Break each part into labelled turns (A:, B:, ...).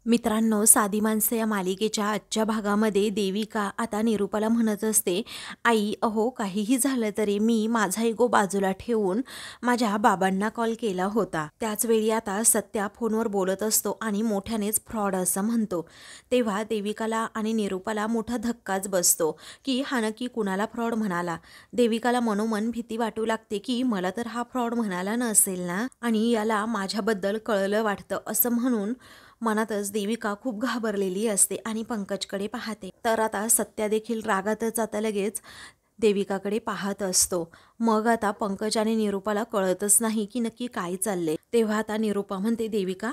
A: मित्रांनो, साधी माणसं या मालिकेच्या आजच्या भागामध्ये देविका आता निरूपाला म्हणत असते, आई अहो काहीही झालं तरी मी माझा इगो बाजूला ठेवून माझ्या बाबांना कॉल केला होता. त्याचवेळी आता सत्या फोनवर बोलत असतो आणि मोठ्यानेच फ्रॉड असं म्हणतो. तेव्हा देविकाला आणि निरूपाला मोठा धक्काच बसतो की हा नक्की कुणाला फ्रॉड म्हणाला. देविकाला मनोमन भीती वाटू लागते की मला तर हा फ्रॉड म्हणाला नसेल ना, आणि याला माझ्याबद्दल कळलं वाटतं असं म्हणून मनातच देविका खूप घाबरलेली असते आणि पंकजकडे पाहते. तर आता सत्या देखील रागातच आता लगेच देविकाकडे पाहत असतो. मग आता पंकज आणि निरूपाला कळतच नाही की नक्की काय चाललंय. तेव्हा आता निरूपा म्हणते देविका.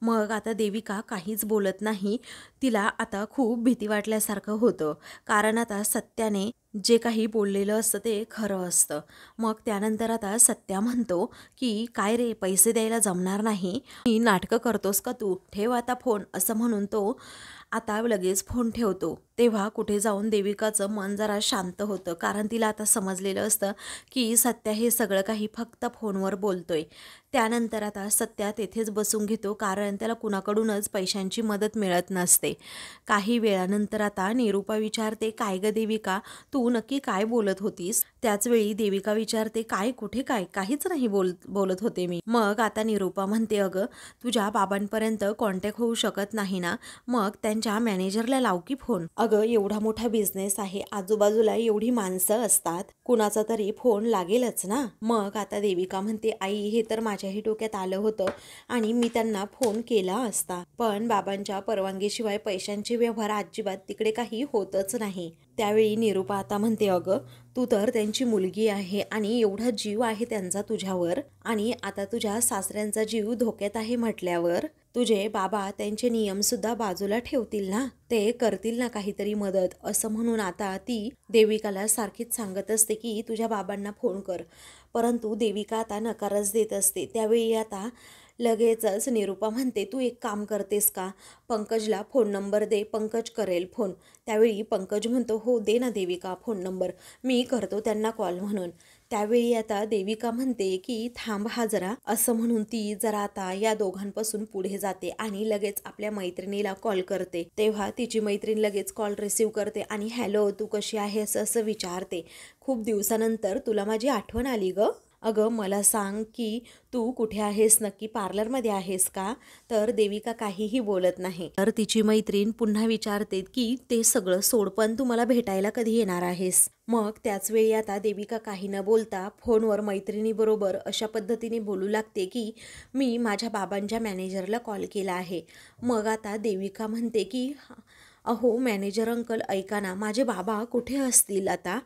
A: मग आता देविका काहीच बोलत नाही. तिला आता खूप भीती वाटल्यासारखं होतं, कारण आता सत्याने जे काही बोललेलं असतं ते खरं असतं. मग त्यानंतर आता सत्या म्हणतो की काय रे, पैसे द्यायला जमणार नाही, ही नाटकं करतोस का तू, ठेव आता फोन, असं म्हणून तो आता लगेच फोन ठेवतो. तेव्हा कुठे जाऊन देविकाचं मन जरा शांत होतं, कारण तिला आता समजलेलं असतं की सत्या हे सगळं काही फक्त फोनवर बोलतोय. त्यानंतर आता सत्या तेथेच बसून घेतो, कारण त्याला कुणाकडूनच पैशांची मदत मिळत नसते. काही वेळानंतर आता निरूपा विचारते, काय ग देविका, तू नक्की काय बोलत होतीस? त्याचवेळी देविका विचारते, काय कुठे काय, काहीच नाही बोलत होते मी. मग आता निरूपा म्हणते, अगं तुझ्या बाबांपर्यंत कॉन्टॅक्ट होऊ शकत नाही ना, मग त्यांच्या मॅनेजरला लाव की फोन. अगं एवढा मोठा बिझनेस आहे, आजूबाजूला एवढी माणसं असतात, कुणाचा तरी फोन लागेलच ना. मग आता देविका म्हणते, आई हे तर माझ्याही डोक्यात आलं होतं आणि मी त्यांना फोन केला असता, पण बाबांच्या परवानगीशिवाय पैशांचे व्यवहार अजिबात तिकडे काही होतच नाही. त्यावेळी निरूपा आता म्हणते, अगं तू तर त्यांची मुलगी आहे आणि एवढा जीव आहे त्यांचा तुझ्यावर, आणि आता तुझ्या सासऱ्यांचा जीव धोक्यात आहे म्हटल्यावर तुझे बाबा त्यांचे नियम सुद्धा बाजूला ठेवतील ना, ते करतील ना काहीतरी मदत, असं म्हणून आता ती देविकाला सारखीच सांगत असते की तुझ्या बाबांना फोन कर. परंतु देविका आता नकारच देत असते. त्यावेळी आता लगेचच निरूपा म्हणते, तू एक काम करतेस का, पंकजला फोन नंबर दे, पंकज करेल फोन. त्यावेळी पंकज म्हणतो, हो दे ना देविका फोन नंबर, मी करतो त्यांना कॉल म्हणून. त्यावेळी आता देविका म्हणते की थांब हा जरा, असं म्हणून ती जरा आता या दोघांपासून पुढे जाते आणि लगेच आपल्या मैत्रिणीला कॉल करते. तेव्हा तिची मैत्रीण लगेच कॉल रिसीव करते आणि हॅलो तू कशी आहेस असं विचारते. खूप दिवसानंतर तुला माझी आठवण आली ग. अगं मला सांग की तू कुठे आहेस नक्की, पार्लरमध्ये आहेस का? तर देविका काहीही बोलत नाही. तर तिची मैत्रीण पुन्हा विचारते की ते सगळं सोड, पण तू मला भेटायला कधी येणार आहेस? मग त्याच वेळी आता देविका काही न बोलता फोनवर मैत्रिणीबरोबर अशा पद्धतीने बोलू लागते की मी माझ्या बाबांच्या मॅनेजरला कॉल केला आहे. मग आता देविका म्हणते की अहो मॅनेजर अंकल ऐका ना, माझे बाबा कुठे असतील आता,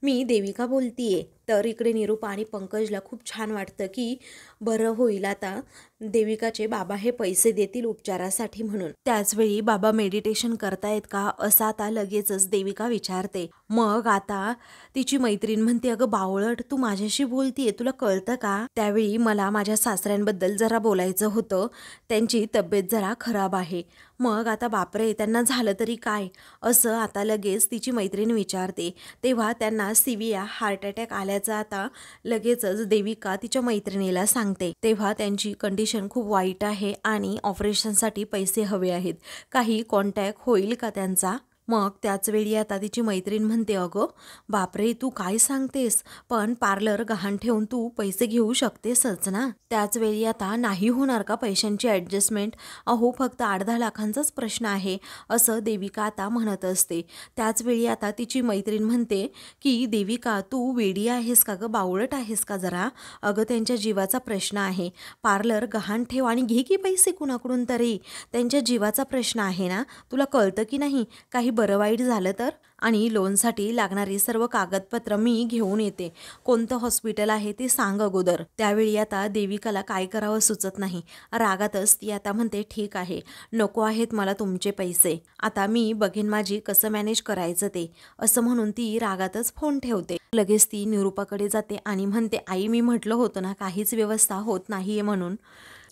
A: मी देविका बोलतीये. तर इकडे निरूपा आणि पंकजला खूप छान वाटतं की बरं होईल, आता देविकाचे बाबा हे पैसे देतील उपचारासाठी म्हणून. त्याचवेळी बाबा मेडिटेशन करतायत का असं आता लगेचच देविका विचारते. मग आता तिची मैत्रीण म्हणते, अगं बावळट तू माझ्याशी बोलतीये, तुला कळतं का? त्यावेळी मला माझ्या सासऱ्यांबद्दल जरा बोलायचं होतं, त्यांची तब्येत जरा खराब आहे. मग आता बापरे त्यांना झालं तरी काय, असं आता लगेच तिची मैत्रीण विचारते. तेव्हा त्यांना सिविया हार्ट अटॅक आल्याचं आता लगेचच देविका तिच्या मैत्रिणीला सांगते. तेव्हा त्यांची कंडिशन खूप वाईट आहे आणि ऑपरेशनसाठी पैसे हवे आहेत, काही कॉन्टॅक्ट होईल का त्यांचा? मग त्याच वेळी आता तिची मैत्रीण म्हणते, अगं बापरे तू काय सांगतेस, पण पार्लर गहाण ठेवून तू पैसे घेऊ शकतेसच ना. त्याच वेळी आता नाही होणार का पैशांची ॲडजस्टमेंट, अहो फक्त 8-10 लाखांचाच प्रश्न आहे, असं देविका आता म्हणत असते. त्याच वेळी आता तिची मैत्रीण म्हणते की देविका तू वेडी आहेस का गं, बावळट आहेस का जरा? अगं त्यांच्या जीवाचा प्रश्न आहे, पार्लर गहाण ठेव आणि घे की पैसे कुणाकडून तरी, त्यांच्या जीवाचा प्रश्न आहे ना, तुला कळतं की नाही? काही बरं वाईट झालं तर, आणि लोनसाठी लागणारी सर्व कागदपत्र मी घेऊन येते, कोणतं हॉस्पिटल आहे ते सांग अगोदर. त्यावेळी आता देविकाला काय करावं सुचत नाही. रागातच ती आता म्हणते, ठीक आहे नको आहेत मला तुमचे पैसे, आता मी बघेन माझी कसं मॅनेज करायचं ते, असं म्हणून ती रागातच फोन ठेवते. लगेच ती निरूपाकडे जाते आणि म्हणते, आई मी म्हटलं होतं ना काहीच व्यवस्था होत नाहीये म्हणून.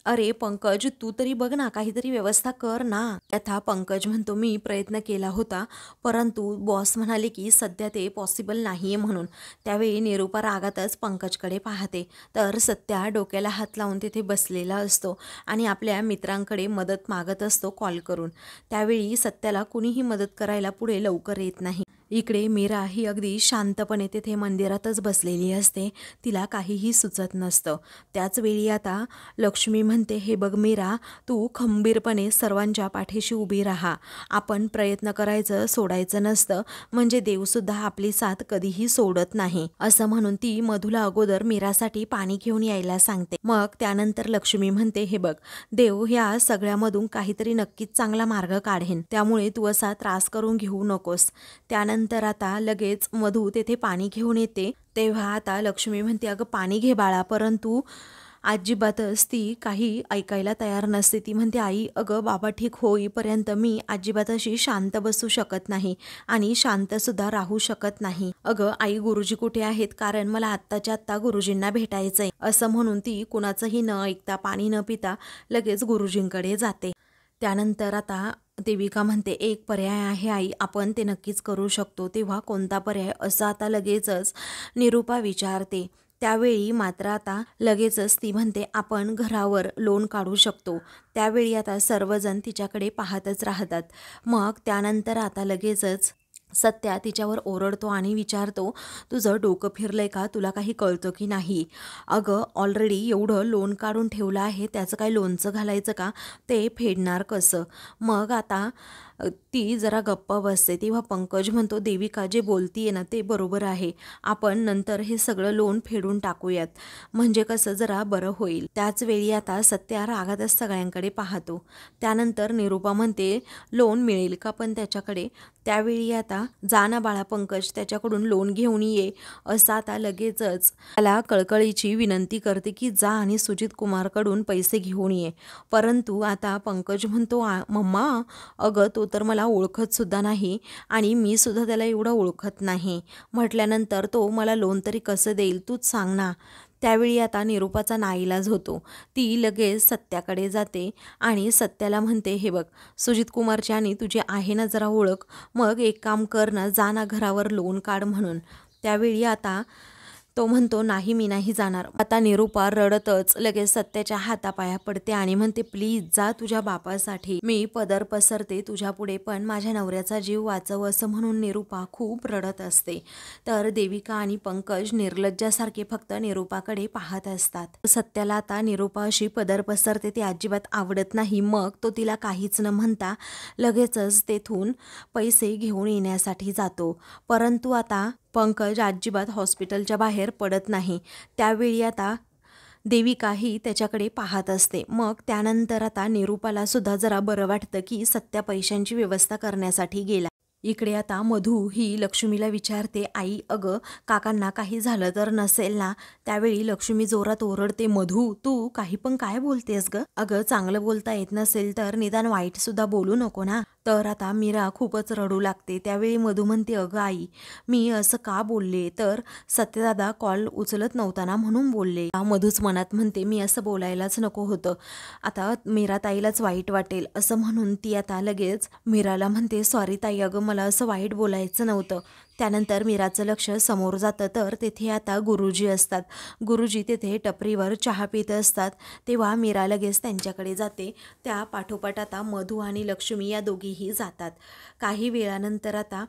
A: अरे पंकज, तू तरी बघ ना, काहीतरी व्यवस्था कर ना. यथा पंकज म्हणतो, मी प्रयत्न केला होता, परंतु बॉस म्हणाले की सध्या ते पॉसिबल नाहीये म्हणून. त्यावेळी निरूपा रागातच पंकजकडे पाहते, तर सत्या डोक्याला हात लावून तिथे बसलेला असतो आणि आपल्या मित्रांकडे मदत मागत असतो कॉल करून. त्यावेळी सत्याला कुणीही मदत करायला पुढे लवकर येत नाही. इकडे मीरा ही अगदी शांतपणे तिथे मंदिरातच बसलेली असते, तिला काहीही सुचत नसतं. त्याच वेळी आता लक्ष्मी म्हणते, हे बघ मीरा, तू खंबीरपणे सर्वांच्या पाठीशी उभी राहा. आपण प्रयत्न करायचं सोडायचं नसतं, म्हणजे देवसुद्धा आपली साथ कधीही सोडत नाही. असं म्हणून ती मधूला अगोदर मीरासाठी पाणी घेऊन यायला सांगते. मग त्यानंतर लक्ष्मी म्हणते, हे बघ, देव ह्या सगळ्यामधून काहीतरी नक्कीच चांगला मार्ग काढेन, त्यामुळे तू असा त्रास करून घेऊ नकोस. त्यानंतर आता लगेच मधू तेथे पाणी घेऊन येते. तेव्हा आता लक्ष्मी म्हणते, अगं पाणी घे बाळा, परंतु अजिबातच ती काही ऐकायला तयार नसते. ती म्हणते, आई, अगं बाबा ठीक होईपर्यंत मी अजिबात अशी शांत बसू शकत नाही आणि शांतसुद्धा राहू शकत नाही. अगं आई, गुरुजी कुठे आहेत, कारण मला आत्ताच्या आत्ता गुरुजींना भेटायचंय. असं म्हणून ती कुणाचंही न ऐकता, पाणी न पिता लगेच गुरुजींकडे जाते. त्यानंतर आता देविका म्हणते, एक पर्याय आहे आई, आपण ते नक्कीच करू शकतो. तेव्हा कोणता पर्याय, असं आता लगेचच निरूपा विचारते. त्यावेळी मात्र आता लगेचच ती म्हणते, आपण घरावर लोन काढू शकतो. त्यावेळी आता सर्वजण तिच्याकडे पाहतच राहतात. मग त्यानंतर आता लगेचच सत्या तिच्यावर ओरडतो आणि विचारतो, तुझं डोकं फिरलंय का, तुला काही कळतं की नाही? अगं ऑलरेडी एवढं लोन काढून ठेवलं आहे, त्याचं काय लोणचं घालायचं का, ते फेडणार कसं? मग आता ती जरा गप्प बसते. तेव्हा पंकज म्हणतो, देविका जे बोलतीये ना ते बरोबर आहे, आपण नंतर हे सगळं लोन फेडून टाकूयात, म्हणजे कसं जरा बरं होईल. त्याच वेळी आता सत्या रागातच सगळ्यांकडे पाहतो. त्यानंतर निरूपा म्हणते, लोन मिळेल का पण त्याच्याकडे? त्यावेळी आता जा ना बाळा पंकज, त्याच्याकडून लोन घेऊन ये, असं आता लगेचच त्याला कळकळीची विनंती करते की जा आणि सुजित कुमारकडून पैसे घेऊन ये. परंतु आता पंकज म्हणतो, मम्मा, अगं तो तर मला ओळखत सुद्धा नाही आणि मी सुद्धा त्याला एवढं ओळखत नाही. म्हटल्यानंतर तो मला लोन तरी कसं देईल, तूच सांग ना. त्यावेळी आता निरूपाचा नाईलाज होतो. ती लगेच सत्याकडे जाते आणि सत्याला म्हणते, हे बघ, सुजित कुमारची आणि तुझी आहे ना जरा ओळख, मग एक काम कर ना, जा ना घरावर लोन काढ म्हणून. त्यावेळी आता तो म्हणतो, नाही, मी नाही जाणार. आता निरूपा रडतच लगेच सत्याच्या हातापाया पडते आणि म्हणते, प्लीज जा तुझ्या बापासाठी, मी पदर पसरते तुझ्या पुढे, पण माझ्या नवऱ्याचा जीव वाचव. असं म्हणून निरूपा खूप रडत असते. तर देविका आणि पंकज निर्लज्जासारखे फक्त निरूपाकडे पाहत असतात. सत्याला आता निरूपा अशी पदर पसरते ते अजिबात आवडत नाही. मग तो तिला काहीच न म्हणता लगेचच तेथून पैसे घेऊन येण्यासाठी जातो. परंतु आता पंकज अजिबात हॉस्पिटलच्या बाहेर पडत नाही. त्यावेळी आता देविका ही त्याच्याकडे पाहत असते. मग त्यानंतर आता निरूपाला सुद्धा जरा बरं वाटतं की सत्या पैशांची व्यवस्था करण्यासाठी गेला. इकडे आता मधू ही लक्ष्मीला विचारते, आई, अगं काकांना काही झालं तर नसेल ना? त्यावेळी लक्ष्मी जोरात ओरडते, मधू, तू काही पण काय बोलतेस ग? अगं चांगलं बोलता येत नसेल तर निदान वाईट सुद्धा बोलू नको ना. तर आता मीरा खूपच रडू लागते. त्यावेळी मधू म्हणते, अगं आई, मी असं का बोलले, तर सत्यदादा कॉल उचलत नव्हता ना म्हणून बोलले. मधूच मनात म्हणते, मी असं बोलायलाच नको होतं, आता मीरा ताईलाच वाईट वाटेल. असं म्हणून ती आता लगेच मीराला म्हणते, सॉरी ताई, अगं मला असं वाईट बोलायचं नव्हतं. त्यानंतर मीराचं लक्ष समोर जातं, तर तेथे आता गुरुजी असतात. गुरुजी तेथे टपरीवर चहा पित असतात. तेव्हा मीरा लगेच त्यांच्याकडे जाते. त्या पाठोपाठ आता मधू आणि लक्ष्मी या दोघीही जातात. काही वेळानंतर आता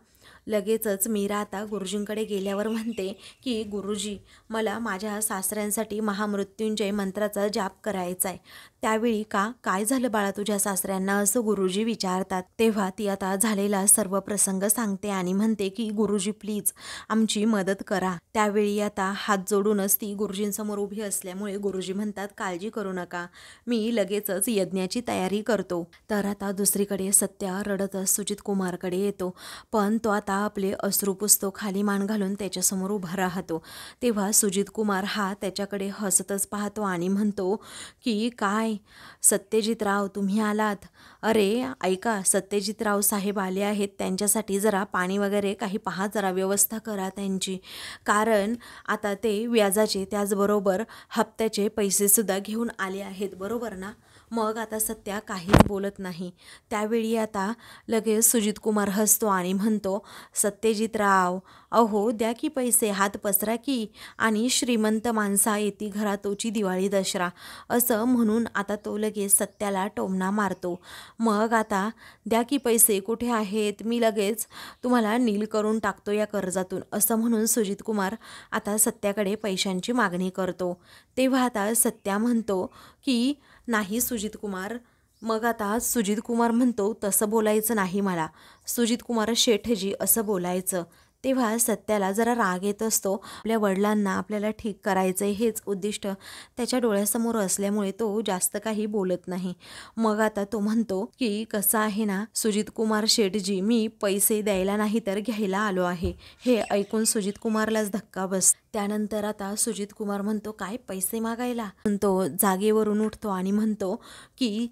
A: लगेचच मीरा आता गुरुजींकडे गेल्यावर म्हणते की गुरुजी, मला माझ्या सासऱ्यांसाठी महामृत्युंजय मंत्राचा जाप करायचा आहे. त्यावेळी काय झालं बाळा तुझ्या सासऱ्यांना, असं गुरुजी विचारतात. तेव्हा ती आता झालेला सर्व प्रसंग सांगते आणि म्हणते की गुरुजी प्लीज आमची मदत करा. त्यावेळी आता हात जोडूनच ती गुरुजींसमोर उभी असल्यामुळे गुरुजी म्हणतात, काळजी करू नका, मी लगेचच यज्ञाची तयारी करतो. तर आता दुसरीकडे सत्या रडतच सुजित कुमारकडे येतो, पण तो आता आपले अश्रू पुसतो, खाली मान घालून त्याच्यासमोर उभा राहतो. तेव्हा सुजित कुमार हा त्याच्याकडे हसतच पाहतो आणि म्हणतो की काय सत्यजितराव तुम्ही आलात. अरे ऐका, सत्यजितराव साहेब आले आहेत, त्यांच्यासाठी जरा पाणी वगैरे काही पहा, जरा व्यवस्था करा त्यांची, कारण आता ते व्याजाचे त्याचबरोबर हप्त्याचे पैसेसुद्धा घेऊन आले आहेत, बरोबर ना. मग आता सत्या काहीच बोलत नाही. त्यावेळी आता लगेच सुजित कुमार हसतो आणि म्हणतो, सत्यजितराव अहो द्या की पैसे, हात पसरा की, आणि श्रीमंत माणसा येती घरातोची दिवाळी दसरा, असं म्हणून आता तो लगेच सत्याला टोमणा मारतो. मग आता द्या की पैसे, कुठे आहेत, मी लगेच तुम्हाला नील करून टाकतो या कर्जातून, असं म्हणून सुजित कुमार आता सत्याकडे पैशांची मागणी करतो. तेव्हा आता सत्या म्हणतो की नाही सुजित कुमार. मग आता सुजित कुमार म्हणतो तसं बोलायचं नाही मला, सुजित कुमार शेठजी असं बोलायचं. तेव्हा सत्याला जरा राग येत असतो. आपल्या वडिलांना आपल्याला ठीक करायचं हेच उद्दिष्ट त्याच्या डोळ्यासमोर असल्यामुळे तो जास्त काही बोलत नाही. मग आता तो म्हणतो की कसं आहे ना सुजित कुमार शेठजी, मी पैसे द्यायला नाही तर घ्यायला आलो आहे. हे ऐकून सुजित कुमारलाच धक्का बस. त्यानंतर आता सुजित कुमार म्हणतो काय पैसे मागायला, म्हणतो जागेवरून उठतो आणि म्हणतो की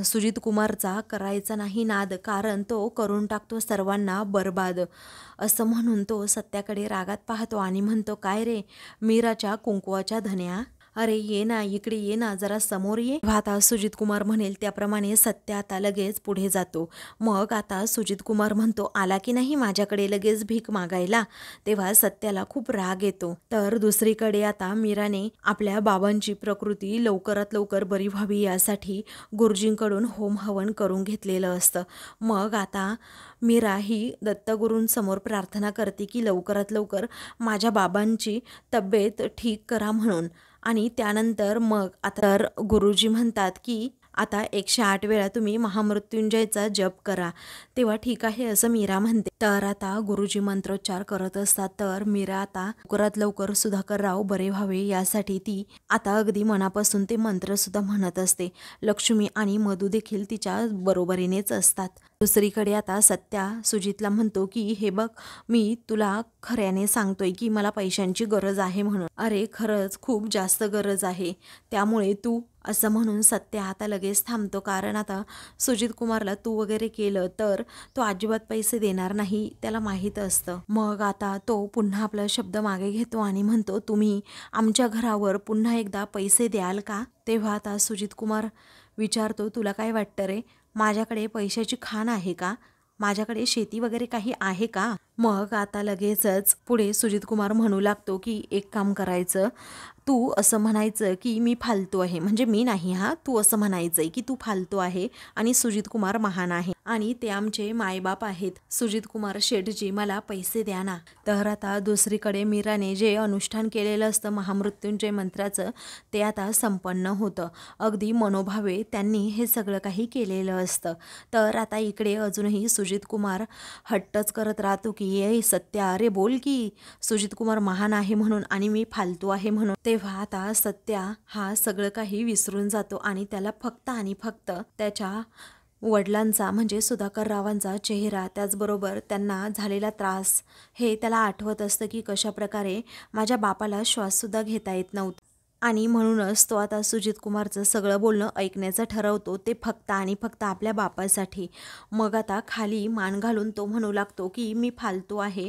A: सुजित कुमारचा करायचा नाही नाद, कारण तो करून टाकतो सर्वांना बरबाद, असं म्हणून तो सत्याकडे रागात पाहतो आणि म्हणतो काय रे मीराच्या कुंकवाच्या धन्या, अरे ये ना इकडे, ये ना जरा समोर ये. आता सुजित कुमार म्हणेल त्याप्रमाणे सत्या आता लगेच पुढे जातो. मग आता सुजित कुमार म्हणतो आला की नाही माझ्याकडे लगेच भीक मागायला. तेव्हा सत्याला खूप राग येतो. तर दुसरीकडे आता मीराने आपल्या बाबांची प्रकृती लवकरात लवकर बरी व्हावी यासाठी गुरुजींकडून होम हवन करून घेतलेलं असतं. मग आता मीरा ही दत्तगुरूंसमोर प्रार्थना करते की लवकरात लवकर माझ्या बाबांची तब्येत ठीक करा म्हणून. आणि त्यानंतर मग आता तर गुरुजी म्हणतात की आता 108 वेळा तुम्ही महामृत्युंजयचा जप करा. तेव्हा ठीक आहे असं मीरा म्हणते. तर आता गुरुजी मंत्रोच्चार करत असतात. तर मीरा आता लवकरात लवकर सुधाकरराव बरे व्हावे यासाठी ती आता अगदी मनापासून ते मंत्र सुद्धा म्हणत असते. लक्ष्मी आणि मधू देखील तिच्या बरोबरीनेच असतात. दुसरीकडे आता सत्या सुजितला म्हणतो की हे बघ, मी तुला खऱ्याने सांगतोय की मला पैशांची गरज आहे म्हणून. अरे खरंच खूप जास्त गरज आहे, त्यामुळे तू, असं म्हणून सत्या आता लगेच थांबतो. कारण आता सुजित कुमारला तू वगैरे केलं तर तो अजिबात पैसे देणार नाही, त्याला माहीत असतं. मग आता तो पुन्हा आपला शब्द मागे घेतो आणि म्हणतो तुम्ही आमच्या घरावर पुन्हा एकदा पैसे द्याल का. तेव्हा आता सुजित कुमार विचारतो तुला काय वाटतं रे, माझ्याकडे पैशाची खाण आहे का, माझ्याकडे शेती वगैरे काही आहे का. मग आता लगेचच पुढे सुजित कुमार म्हणू लागतो की एक काम करायचं, तू असं म्हणायचं की मी फालतू आहे, म्हणजे मी नाही हा, तू असं म्हणायचंय की तू फालतू आहे आणि सुजित कुमार महान आहे आणि ते आमचे मायबाप आहेत, सुजित कुमार शेठजी मला पैसे द्या ना. तर आता दुसरीकडे मीराने जे अनुष्ठान केलेलं असतं महामृत्युंजय मंत्राचं ते आता संपन्न होतं. अगदी मनोभावे त्यांनी हे सगळं काही केलेलं असतं. तर आता इकडे अजूनही सुजित कुमार हट्टच करत राहतो की ये सत्या, अरे बोल की सुजित कुमार महान आहे म्हणून आणि मी फालतू आहे म्हणून. तेव्हा आता सत्या हा सगळं काही विसरून जातो आणि त्याला फक्त आणि फक्त त्याच्या वडिलांचा म्हणजे सुधाकररावांचा चेहरा, त्याचबरोबर त्यांना झालेला त्रास हे त्याला आठवत असतं की कशाप्रकारे माझ्या बापाला श्वाससुद्धा घेता येत नव्हता. आणि म्हणूनच तो आता सुजित कुमारचं सगळं बोलणं ऐकण्याचं ठरवतो, ते फक्त आणि फक्त आपल्या बापासाठी. मग आता खाली मान घालून तो म्हणू लागतो की मी फालतू आहे,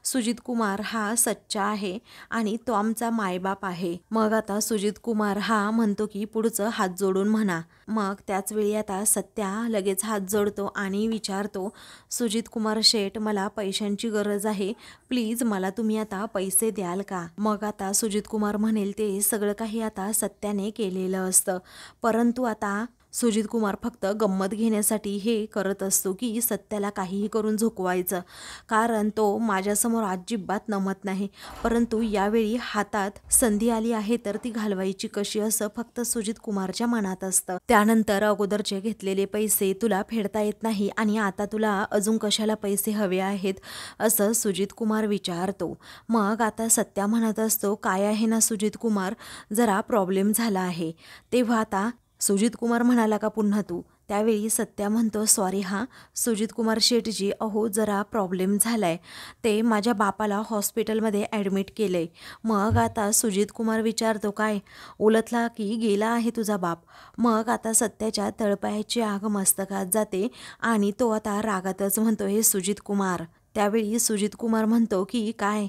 A: सुजित कुमार हा सच्चा आहे आणि तो आमचा मायबाप आहे. मग आता सुजित कुमार हा म्हणतो की पुढचं हात जोडून म्हणा. मग त्याचवेळी आता सत्या लगेच हात जोडतो आणि विचारतो सुजित कुमार शेठ, मला पैशांची गरज आहे, प्लीज मला तुम्ही आता पैसे द्याल का. मग आता सुजित कुमार म्हणेल ते सगळं काही आता सत्याने केलेलं असतं. परंतु आता सुजित कुमार फक्त गंमत घेण्यासाठी हे करत असतो की सत्याला काहीही करून झुकवायचं, कारण तो माझ्यासमोर अजिबात नमत नाही, परंतु यावेळी हातात संधी आली आहे तर ती घालवायची कशी असं फक्त सुजित कुमारच्या मनात असतं. त्यानंतर अगोदरचे घेतलेले पैसे तुला फेडता येत नाही आणि आता तुला अजून कशाला पैसे हवे आहेत असं सुजित कुमार विचारतो. मग आता सत्या म्हणत असतो काय आहे ना सुजित कुमार, जरा प्रॉब्लेम झाला आहे. तेव्हा आता सुजित कुमार म्हणाला का पुन्हा तू, त्यावेळी सत्या म्हणतो, सॉरी हां सुजित कुमार शेठजी, अहो जरा प्रॉब्लेम झालाय, ते माझ्या बापाला हॉस्पिटलमध्ये ॲडमिट केलंय. मग आता सुजित कुमार विचारतो, काय उलटला की गेला आहे तुझा बाप? मग आता सत्याच्या तळपायाची आग मस्तकात जाते आणि तो आता रागातच म्हणतो, हे सुजित कुमार. त्यावेळी सुजित कुमार म्हणतो की काय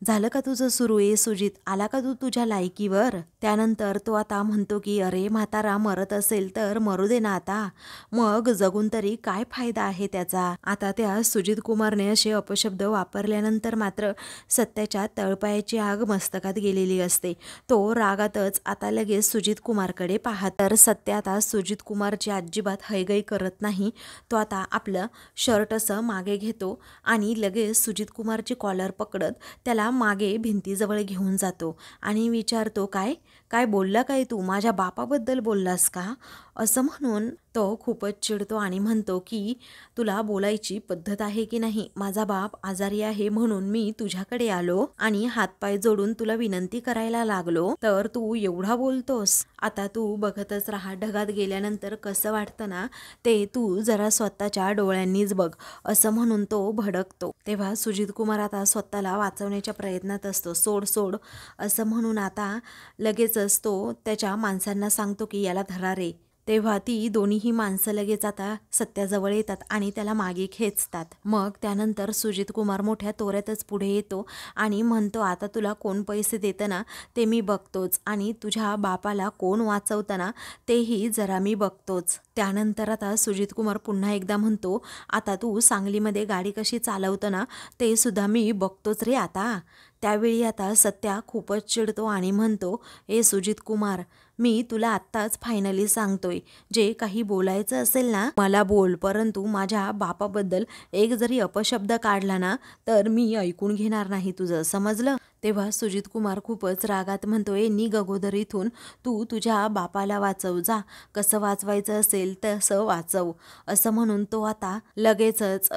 A: झालं का तुझं सुरू आहे सुजित, आला का तू तुझ्या लायकीवर? त्यानंतर तो आता म्हणतो की अरे म्हातारा मरत असेल तर मरू दे ना आता, मग जगून तरी काय फायदा आहे त्याचा. आता त्या सुजित कुमारने असे अपशब्द वापरल्यानंतर मात्र सत्याच्या तळपायाची आग मस्तकात गेलेली असते. तो रागातच आता लगेच सुजित कुमारकडे पाहत, तर सत्या आता सुजित कुमारची अजिबात हयगय करत नाही. तो आता आपलं शर्ट असं मागे घेतो आणि लगेच सुजित कुमारची कॉलर पकडत त्याला मागे भिंतीजवळ घेऊन जातो आणि विचारतो, काय काय बोलला काय तू, माझ्या बापाबद्दल बोललास का? असं म्हणून तो खूपच चिडतो आणि म्हणतो की तुला बोलायची पद्धत आहे की नाही, माझा बाप आजारी आहे म्हणून मी तुझ्याकडे आलो आणि हातपाय जोडून तुला विनंती करायला लागलो, तर तू एवढा बोलतोस? आता तू बघतच राहा, ढगात गेल्यानंतर कसं वाटतं ना ते तू जरा स्वतःच्या डोळ्यांनीच बघ, असं म्हणून तो भडकतो. तेव्हा सुजित कुमार आता स्वतःला वाचवण्याच्या प्रयत्नात असतो. सोड सोड असं म्हणून आता लगेचच तो त्याच्या माणसांना सांगतो की याला धरा रे. तेव्हा ती दोन्हीही माणसं लगेच आता सत्याजवळ येतात आणि त्याला मागे खेचतात. मग त्यानंतर सुजित कुमार मोठ्या तोऱ्यातच पुढे येतो आणि म्हणतो, आता तुला कोण पैसे देतं ना ते मी बघतोच आणि तुझ्या बापाला कोण वाचवतं ना तेही जरा मी बघतोच. त्यानंतर आता सुजित कुमार पुन्हा एकदा म्हणतो, आता तू सांगलीमध्ये गाडी कशी चालवतं ना ते सुद्धा मी बघतोच रे आता. त्यावेळी आता सत्या खूपच चिडतो आणि म्हणतो, ए सुजित कुमार, मी तुला आत्ताच फायनली सांगतोय, जे काही बोलायचं असेल ना मला बोल, परंतु माझ्या बापाबद्दल एक जरी अपशब्द काढला ना तर मी ऐकून घेणार नाही तुझं, समजलं? तेव्हा सुजित कुमार खूपच रागात म्हणतोय, निघ अगोदर इथून, तू तुझ्या बापाला वाचव, जा कसं वाचवायचं असेल तसं वाचव. असं म्हणून तो आता लगेचच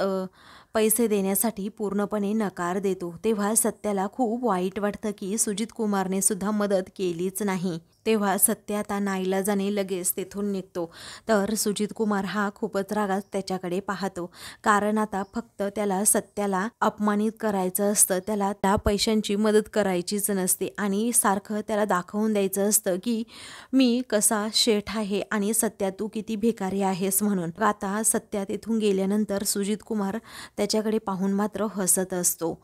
A: पैसे देण्यासाठी पूर्णपणे नकार देतो. तेव्हा सत्याला खूप वाईट वाटतं की सुजित कुमारने सुद्धा मदत केलीच नाही. तेव्हा सत्य आता नाईलाजाने लगेच तेथून निघतो. तर सुजित कुमार हा खूपच रागात त्याच्याकडे पाहतो, कारण आता फक्त त्याला सत्याला अपमानित करायचं असतं, त्याला त्या पैशांची मदत करायचीच नसते आणि सारखं त्याला दाखवून द्यायचं असतं की मी कसा शेठ आहे आणि सत्या तू किती भिकारी आहेस म्हणून. आता सत्या तेथून गेल्यानंतर सुजित कुमार त्याच्याकडे पाहून मात्र हसत असतो.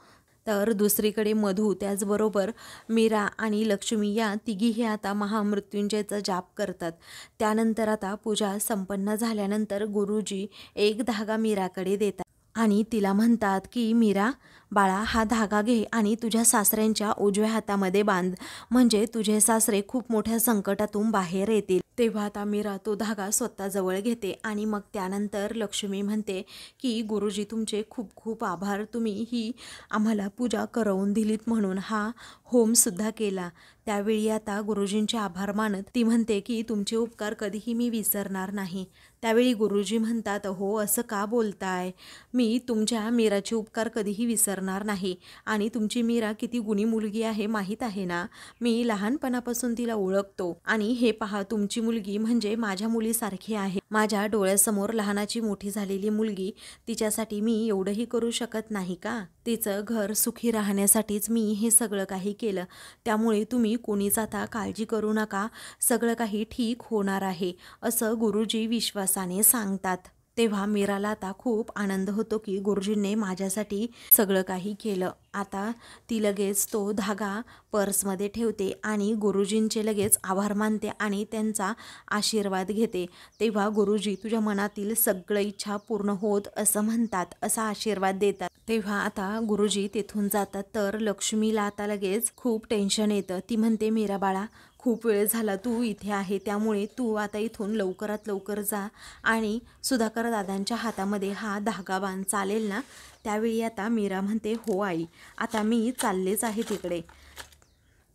A: तर दुसरीकडे मधू त्याचबरोबर मीरा आणि लक्ष्मी या तिघीही आता महामृत्युंजयचा जाप करतात. त्यानंतर आता पूजा संपन्न झाल्यानंतर गुरुजी एक धागा मीराकडे देतात आणि तिला म्हणतात की मीरा बाळा, हा धागा घे आणि तुझ्या सासऱ्यांच्या उजव्या हातामध्ये बांध, म्हणजे तुझे सासरे खूप मोठ्या संकटातून बाहेर येतील. तेव्हा आता मीरा तो धागा स्वतःजवळ घेते आणि मग त्यानंतर लक्ष्मी म्हणते की गुरुजी तुमचे खूप खूप आभार, तुम्ही ही आम्हाला पूजा करवून दिलीत म्हणून हा होमसुद्धा केला. त्यावेळी आता गुरुजींचे आभार मानत ती म्हणते की तुमचे उपकार कधीही मी विसरणार नाही. त्यावेळी गुरुजी म्हणतात, हो असं का बोलताय, मी तुमच्या मीराचे उपकार कधीही विसरणार नाही आणि तुमची मीरा किती गुणी मुलगी आहे माहीत आहे ना, मी लहानपणापासून तिला ओळखतो आणि हे पहा तुमची मुलगी म्हणजे माझ्या मुलीसारखी आहे. माझ्या डोळ्यासमोर लहानाची मोठी झालेली मुलगी, तिच्यासाठी मी एवढंही करू शकत नाही का? तिचं घर सुखी राहण्यासाठीच मी हे सगळं काही केलं. त्यामुळे तुम्ही कोणीच आता काळजी करू नका, सगळं काही ठीक होणार आहे, असं गुरुजी विश्वासाने सांगतात. तेव्हा मीराला आता खूप आनंद होतो की गुरुजींनी माझ्यासाठी सगळं काही केलं. आता ती लगेच तो धागा पर्समध्ये ठेवते आणि गुरुजींचे लगेच आभार मानते आणि त्यांचा आशीर्वाद घेते. तेव्हा गुरुजी तुझ्या मनातील सगळं इच्छा पूर्ण होत असं म्हणतात, असा आशीर्वाद देतात. तेव्हा आता गुरुजी तिथून जातात. तर लक्ष्मीला आता लगेच खूप टेन्शन येतं. ती म्हणते, मीरा बाळा, खूप वेळ झाला तू इथे आहे, त्यामुळे तू आता इथून लवकरात लवकर जा आणि सुधाकर दादांच्या हातामध्ये हा धागा बांध, चालेल ना? त्यावेळी आता मीरा म्हणते, हो आई, आता मी चाललेच आहे तिकडे,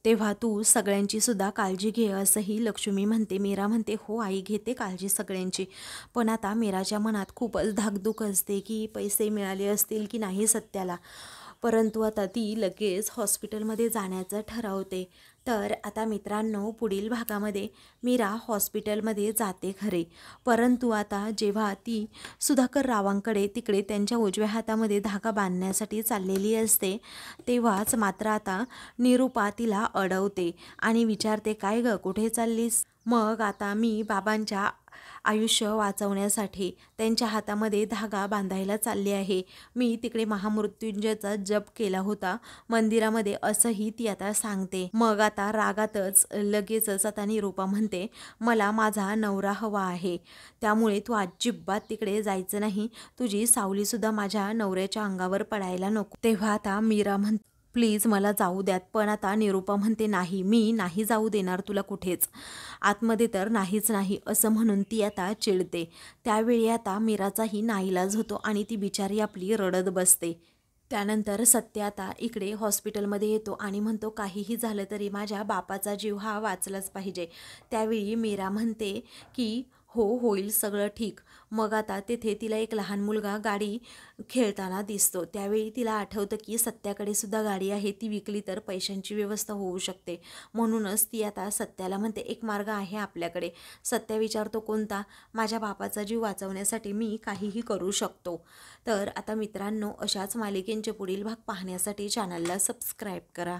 A: तेव्हा तू सगळ्यांची सुद्धा काळजी घे, असंही लक्ष्मी म्हणते. मीरा म्हणते, हो आई, घेते काळजी सगळ्यांची. पण आता मीराच्या मनात खूपच धाकधूक असते की पैसे मिळाले असतील की नाही सत्याला. परंतु आता ती लगेच हॉस्पिटलमध्ये जाण्याचं ठरवते. तर आता मित्रांनो, पुढील भागामध्ये मीरा हॉस्पिटलमध्ये जाते खरे, परंतु आता जेव्हा ती सुधाकर रावांकडे तिकडे त्यांच्या उजव्या हातामध्ये धागा बांधण्यासाठी चाललेली असते, तेव्हाच मात्र आता निरूपा तिला अडवते आणि विचारते, काय ग, कुठे चाललीस? मग आता मी बाबांच्या आयुष्य वाचवण्यासाठी त्यांच्या हातामध्ये धागा बांधायला चालली आहे. मी तिकडे महामृत्युंजयचा जप केला होता मंदिरामध्ये, असंही ती आता सांगते. मग आता रागातच लगेचच आता निरूपा म्हणते, मला माझा नवरा हवा आहे, त्यामुळे तू अजिबात तिकडे जायचं नाही. तुझी सावलीसुद्धा माझ्या नवऱ्याच्या अंगावर पडायला नको. तेव्हा आता मीरा म्हणते, प्लीज मला जाऊ द्यात. पण आता निरूपा म्हणते, नाही, मी नाही जाऊ देणार तुला कुठेच, आतमध्ये तर नाहीच नाही, असं म्हणून ती आता चिडते. त्यावेळी आता मीराचाही नाईलाज होतो आणि ती बिचारी आपली रडत बसते. त्यानंतर सत्य आता इकडे हॉस्पिटलमध्ये येतो आणि म्हणतो, काहीही झालं तरी माझ्या बापाचा जीव हा वाचलाच पाहिजे. त्यावेळी मीरा म्हणते की हो, होईल सगळं ठीक. मग आता तेथे तिला एक लहान मुलगा गाडी खेळताना दिसतो. त्यावेळी तिला आठवतं की सत्याकडे सुद्धा गाडी आहे, ती विकली तर पैशांची व्यवस्था होऊ शकते. म्हणूनच ती आता सत्याला म्हणते, एक मार्ग आहे आपल्याकडे. सत्या विचारतो, कोणता? माझ्या बापाचा जीव वाचवण्यासाठी मी काहीही करू शकतो. तर आता मित्रांनो, अशाच मालिकेंचे पुढील भाग पाहण्यासाठी चॅनलला सबस्क्राईब करा.